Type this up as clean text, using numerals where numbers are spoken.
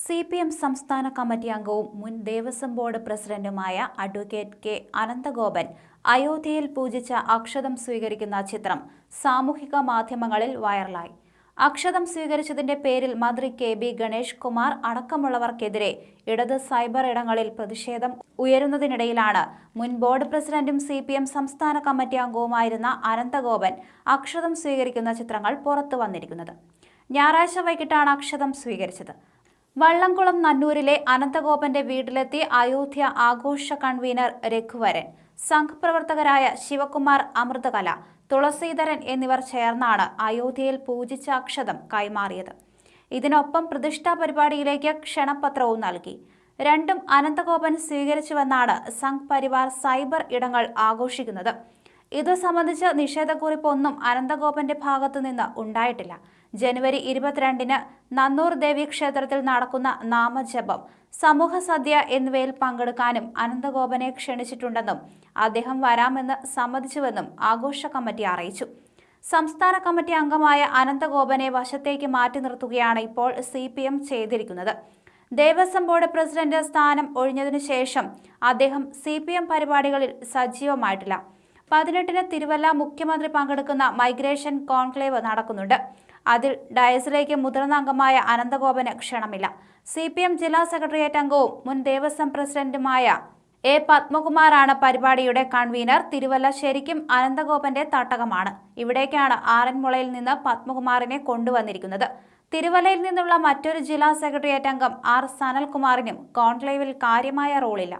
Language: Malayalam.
CPM സംസ്ഥാന കമ്മിറ്റി അംഗവും മുൻ ദേവസ്വം ബോർഡ് പ്രസിഡന്റുമായ അഡ്വക്കേറ്റ് കെ അനന്തഗോപൻ അയോധ്യയിൽ പൂജിച്ച അക്ഷതം സ്വീകരിക്കുന്ന ചിത്രം സാമൂഹിക മാധ്യമങ്ങളിൽ വൈറലായി. അക്ഷതം സ്വീകരിച്ചതിന്റെ പേരിൽ മന്ത്രി KB ഗണേഷ് കുമാർ അടക്കമുള്ളവർക്കെതിരെ ഇടത് സൈബർ ഇടങ്ങളിൽ പ്രതിഷേധം ഉയരുന്നതിനിടയിലാണ് മുൻ ബോർഡ് പ്രസിഡന്റും CPM സംസ്ഥാന കമ്മിറ്റി അംഗവുമായിരുന്ന അനന്തഗോപൻ അക്ഷതം സ്വീകരിക്കുന്ന ചിത്രങ്ങൾ പുറത്തു വന്നിരിക്കുന്നത്. ഞായറാഴ്ച വൈകിട്ടാണ് അക്ഷതം സ്വീകരിച്ചത്. വള്ളംകുളം നന്നൂരിലെ അനന്തഗോപന്റെ വീട്ടിലെത്തി അയോധ്യ ആഘോഷ കൺവീനർ രഘുവരൻ, സംഘ് പ്രവർത്തകരായ ശിവകുമാർ, അമൃതകല, തുളസീധരൻ എന്നിവർ ചേർന്നാണ് അയോധ്യയിൽ പൂജിച്ച അക്ഷതം കൈമാറിയത്. ഇതിനൊപ്പം പ്രതിഷ്ഠാ പരിപാടിയിലേക്ക് ക്ഷണപത്രവും നൽകി. രണ്ടും അനന്തഗോപൻ സ്വീകരിച്ചുവെന്നാണ് സംഘ് പരിവാർ സൈബർ ഇടങ്ങൾ ആഘോഷിക്കുന്നത്. ഇത് സംബന്ധിച്ച് നിഷേധക്കുറിപ്പൊന്നും അനന്തഗോപന്റെ ഭാഗത്തു നിന്ന് ഉണ്ടായിട്ടില്ല. ജനുവരി 22-ന് നന്നൂർ ദേവി ക്ഷേത്രത്തിൽ നടക്കുന്ന നാമജപം, സമൂഹ സദ്യ എന്നിവയിൽ പങ്കെടുക്കാനും അനന്തഗോപനെ ക്ഷണിച്ചിട്ടുണ്ടെന്നും അദ്ദേഹം വരാമെന്ന് സമ്മതിച്ചുവെന്നും ആഘോഷ കമ്മിറ്റി അറിയിച്ചു. സംസ്ഥാന കമ്മിറ്റി അംഗമായ അനന്തഗോപനെ വശത്തേക്ക് മാറ്റി നിർത്തുകയാണ് ഇപ്പോൾ CPM ചെയ്തിരിക്കുന്നത്. ദേവസ്വം ബോർഡ് പ്രസിഡന്റ് സ്ഥാനം ഒഴിഞ്ഞതിനു ശേഷം അദ്ദേഹം CPM പരിപാടികളിൽ സജീവമായിട്ടില്ല. 18-ന് തിരുവല്ല മുഖ്യമന്ത്രി പങ്കെടുക്കുന്ന മൈഗ്രേഷൻ കോൺക്ലേവ് നടക്കുന്നുണ്ട്. അതിൽ ഡയസിലേക്ക് മുതിർന്ന അംഗമായ അനന്തഗോപന് ക്ഷണമില്ല. CPM ജില്ലാ സെക്രട്ടേറിയറ്റ് അംഗവും മുൻ ദേവസ്വം പ്രസിഡന്റുമായ A പത്മകുമാറാണ് പരിപാടിയുടെ കൺവീനർ. തിരുവല്ല ശരിക്കും അനന്തഗോപന്റെ തട്ടകമാണ്. ഇവിടേക്കാണ് ആറന്മുളയിൽ നിന്ന് പത്മകുമാറിനെ കൊണ്ടുവന്നിരിക്കുന്നത്. തിരുവല്ലയിൽ നിന്നുള്ള മറ്റൊരു ജില്ലാ സെക്രട്ടേറിയറ്റ് അംഗം R സനൽകുമാറിനും കോൺക്ലേവിൽ കാര്യമായ റോളില്ല.